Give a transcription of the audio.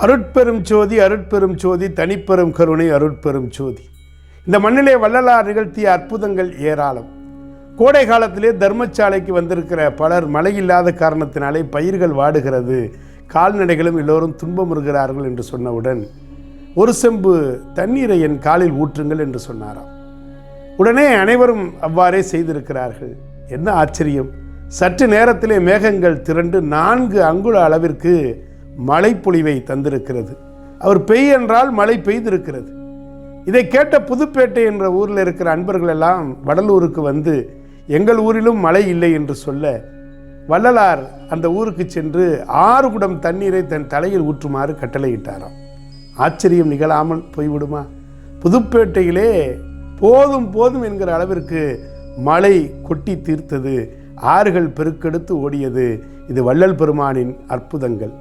அருட்பெரும் ஜோதி, அருட்பெரும் ஜோதி, தனிப்பெரும் கருணை, அருட்பெரும் ஜோதி. இந்த மண்ணிலே வள்ளலார் நிகழ்த்திய அற்புதங்கள் ஏராளம். கோடை காலத்திலே தர்மசாலைக்கு வந்திருக்கிற பலர் மழை இல்லாத காரணத்தினாலே பயிர்கள் வாடுகிறது, கால்நடைகளும் எல்லோரும் துன்பமுறுகிறார்கள் என்று சொன்னவுடன் ஒரு செம்பு தண்ணீரை என் காலில் ஊற்றுங்கள் என்று சொன்னாராம். உடனே அனைவரும் அவ்வாறே செய்திருக்கிறார்கள். என்ன ஆச்சரியம்! சற்று நேரத்திலே மேகங்கள் திரண்டு 4 அங்குல அளவிற்கு மழை பொழிவை தந்திருக்கிறது. அவர் பெய் என்றால் மழை பெய்திருக்கிறது. இதை கேட்ட புதுப்பேட்டை என்ற ஊரில் இருக்கிற அன்பர்கள் எல்லாம் வடலூருக்கு வந்து எங்கள் ஊரிலும் மழை இல்லை என்று சொல்ல, வள்ளலார் அந்த ஊருக்கு சென்று 6 குடம் தண்ணீரை தன் தலையில் ஊற்றுமாறு கட்டளையிட்டாராம். ஆச்சரியம் நிகழாமல் போய்விடுமா? புதுப்பேட்டையிலே போதும் போதும் என்கிற அளவிற்கு மழை கொட்டி தீர்த்தது, ஆறுகள் பெருக்கெடுத்து ஓடியது. இது வள்ளல் பெருமானின் அற்புதங்கள்.